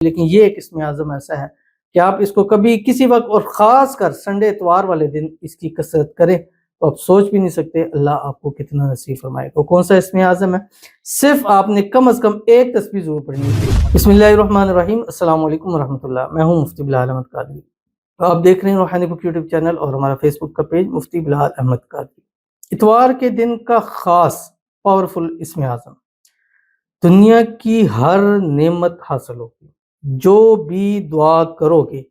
لیکن یہ ایک اسم اعظم ایسا ہے کہ آپ اس کو کبھی کسی وقت، اور خاص کر سنڈے اتوار والے دن اس کی کثرت کریں تو آپ سوچ بھی نہیں سکتے اللہ آپ کو کتنا نصیب فرمائے گا۔ کون سا اسم اعظم ہے؟ صرف آپ نے کم از کم ایک تسبیح ضرور پڑھنی ہے۔ بسم اللہ الرحمن الرحیم، السلام علیکم ورحمۃ اللہ۔ میں ہوں مفتی بلال احمد قادری، آپ دیکھ رہے ہیں روحانی بک یوٹیوب چینل اور ہمارا فیس بک کا پیج مفتی بلال احمد قادری۔ اتوار کے دن کا خاص پاورفل اسم اعظم، دنیا کی ہر نعمت حاصل ہوگی، جو بھی دعا کرو گے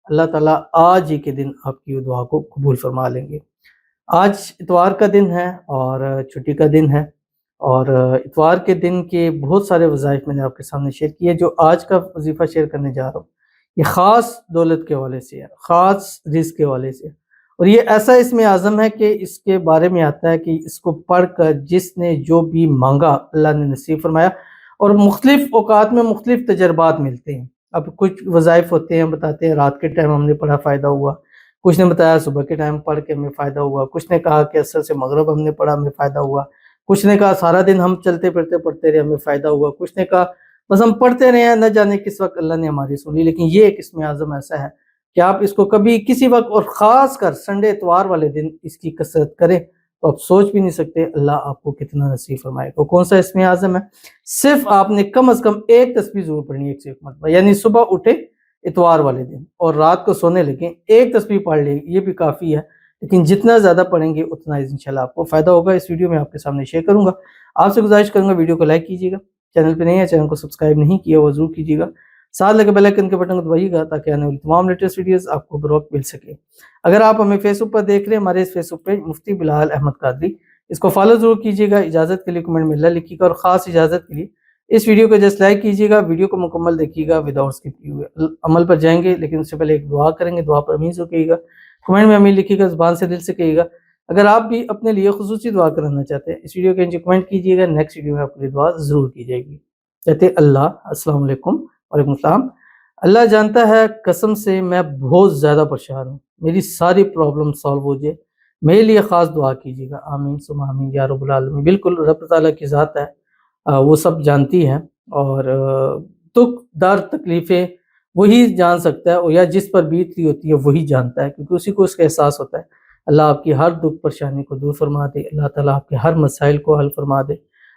اللہ تعالیٰ آج ہی کے دن آپ کی دعا کو قبول فرما لیں گے۔ آج اتوار کا دن ہے اور چھٹی کا دن ہے، اور اتوار کے دن کے بہت سارے وظائف میں نے آپ کے سامنے شیئر کیے۔ جو آج کا وظیفہ شیئر کرنے جا رہا ہوں یہ خاص دولت کے حوالے سے ہے، خاص رزق کے حوالے سے ہے، اور یہ ایسا اسم اعظم ہے کہ اس کے بارے میں آتا ہے کہ اس کو پڑھ کر جس نے جو بھی مانگا اللہ نے نصیب فرمایا، اور مختلف اوقات میں مختلف تجربات ملتے ہیں۔ اب کچھ وظائف ہوتے ہیں، بتاتے ہیں رات کے ٹائم ہم نے پڑھا فائدہ ہوا، کچھ نے بتایا صبح کے ٹائم پڑھ کے ہمیں فائدہ ہوا، کچھ نے کہا کہ عصر سے مغرب ہم نے پڑھا ہمیں فائدہ ہوا، کچھ نے کہا سارا دن ہم چلتے پھرتے پڑھتے رہے ہمیں فائدہ ہوا، کچھ نے کہا بس ہم پڑھتے رہے ہیں نہ جانے کس وقت اللہ نے ہماری سنی۔ لیکن یہ ایک اسم اعظم ایسا ہے کہ آپ اس کو کبھی کسی وقت، اور خاص کر سنڈے اتوار والے دن اس کی کثرت کریں تو آپ سوچ بھی نہیں سکتے اللہ آپ کو کتنا نصیب فرمائے گا۔ کون سا اسم اعظم ہے؟ صرف آپ نے کم از کم ایک تسبیح ضرور پڑھنی ہے، ایک سے ایک مرتبہ، یعنی صبح اٹھے اتوار والے دن اور رات کو سونے لگیں ایک تسبیح پڑھ لیں، یہ بھی کافی ہے، لیکن جتنا زیادہ پڑھیں گے اتنا انشاءاللہ آپ کو فائدہ ہوگا۔ اس ویڈیو میں آپ کے سامنے شیئر کروں گا، آپ سے گزارش کروں گا ویڈیو کو لائک کیجیے گا، چینل پہ نہیں ہے چینل کو سبسکرائب نہیں کیا وہ ضرور کیجیے گا، ساتھ لگے بیل آئیکن کے بٹن کو دبائیے گا تاکہ آنے والی تمام لیٹسٹ ویڈیوز آپ کو بروقت مل سکے۔ اگر آپ ہمیں فیس بک پر دیکھ رہے ہیں، ہمارے اس فیس بک پیج مفتی بلال احمد قادری، اس کو فالو ضرور کیجیے گا۔ اجازت کے لیے کمنٹ میں اللہ لکھیے گا، اور خاص اجازت کے لیے اس ویڈیو کو جسٹ لائک کیجیے گا، ویڈیو کو مکمل دیکھیے گا وداؤٹ اسکپ کیے ہوئے۔ عمل پر جائیں گے لیکن اس سے پہلے ایک دعا کریں گے، دعا پر امین ضرور کہیے گا، کمنٹ میں امین لکھیے گا، زبان سے دل سے کہیے گا۔ اگر آپ بھی اپنے لیے خصوصی دعا کرانا چاہتے ہیں اس ویڈیو کے نیچے کمنٹ کیجیے گا، نیکسٹ ویڈیو میں آپ کے لیے دعا ضرور کی جائے گی۔ کہتے ہیں اللہ، السلام علیکم، وعلیکم السلام۔ اللہ جانتا ہے قسم سے میں بہت زیادہ پریشان ہوں، میری ساری پرابلم سالو ہو جائے، میرے لیے خاص دعا کیجیے گا، آمین ثم آمین یا رب العالمین۔ بالکل رب تعالیٰ کی ذات ہے، وہ سب جانتی ہے، اور دکھ درد تکلیفیں وہی جان سکتا ہے، اور یا جس پر بیت رہی ہوتی ہے وہی جانتا ہے، کیونکہ اسی کو اس کا احساس ہوتا ہے۔ اللہ آپ کی ہر دکھ پریشانی کو دور فرما دے، اللہ تعالیٰ آپ کے ہر مسائل کو حل فرما دے،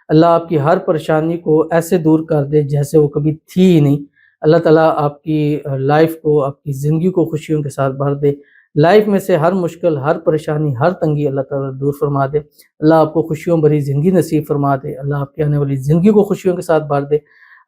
اللہ آپ کی ہر پریشانی کو ایسے دور کر دے جیسے وہ کبھی تھی ہی نہیں، اللہ تعالیٰ آپ کی لائف کو، آپ کی زندگی کو خوشیوں کے ساتھ بھر دے، لائف میں سے ہر مشکل، ہر پریشانی، ہر تنگی اللہ تعالیٰ دور فرما دے، اللہ آپ کو خوشیوں بھری زندگی نصیب فرما دے، اللہ آپ کی آنے والی زندگی کو خوشیوں کے ساتھ بھر دے،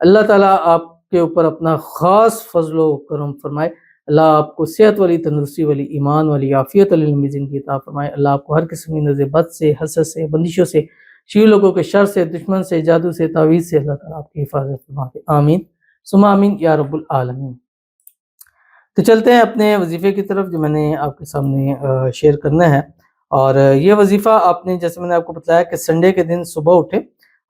اللہ تعالیٰ آپ کے اوپر اپنا خاص فضل و کرم فرمائے، اللہ آپ کو صحت والی، تندرستی والی، ایمان والی، عافیت والی لمبی زندگی عطا فرمائے، اللہ آپ کو ہر قسم کی نظر بد سے، حسد سے، بندشوں سے، شریر لوگوں کے شر سے، دشمن سے، جادو سے، تعویذ سے اللہ تعالیٰ آپ کی حفاظت فرما دے، آمین ثم آمین یا رب العالمین۔ تو چلتے ہیں اپنے وظیفے کی طرف جو میں نے آپ کے سامنے شیئر کرنا ہے، اور یہ وظیفہ آپ نے، جیسے میں نے آپ کو بتایا کہ سنڈے کے دن صبح اٹھے،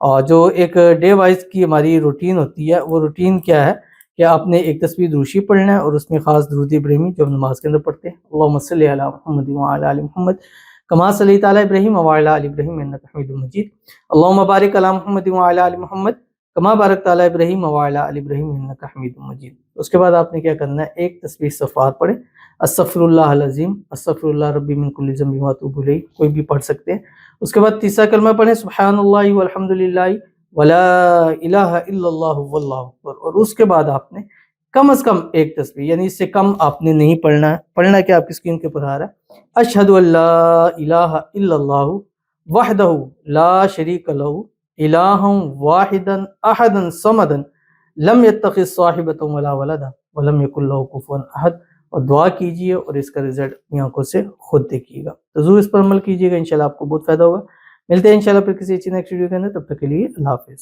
اور جو ایک ڈے وائز کی ہماری روٹین ہوتی ہے، وہ روٹین کیا ہے کہ آپ نے ایک تسبیح دروشی پڑھنا ہے، اور اس میں خاص درود ابراہیمی جو ہم نماز کے اندر پڑھتے ہیں، اللہم صلی علی محمد وعلی آل محمد کما صلیت علی ابراہیم وعلی آل ابراہیم انک حمید مجید، اللہم بارک علی محمد وعلی آل محمد کما بارکت علی ابراہیم وعلی آل ابراہیم انک حمید مجید۔ اس کے بعد آپ نے کیا کرنا ہے، ایک تسبیح استغفار پڑھیں، استغفر اللہ العظیم، استغفر اللہ ربی من کل ذنب واتوب الیہ، کوئی بھی پڑھ سکتے ہیں۔ اس کے بعد تیسرا کلمہ پڑھیں، سبحان اللہ والحمد للہ ولا الہ الا اللہ واللہ اکبر، اور اس کے بعد آپ نے کم از کم ایک تسبیح، یعنی اس سے کم آپ نے نہیں پڑھنا ہے، پڑھنا کہ آپ کی اسکرین کے اوپر آ رہا ہے، اشہد ان لا الہ الا اللہ وحدہ لا شریک لہ الہ واحدا احدا صمدا لم یتخذ صاحبۃ ولا ولدا ولم یکن لہ کفوا احد، اور دعا کیجئے اور اس کا رزلٹ اپنی آنکھوں سے خود دیکھیے گا۔ تو ضرور اس پر عمل کیجئے گا، انشاءاللہ آپ کو بہت فائدہ ہوگا۔ ملتے ہیں انشاءاللہ پھر کسی اچھی نیکسٹ ویڈیو کے اندر، تب تک کے لیے اللہ حافظ۔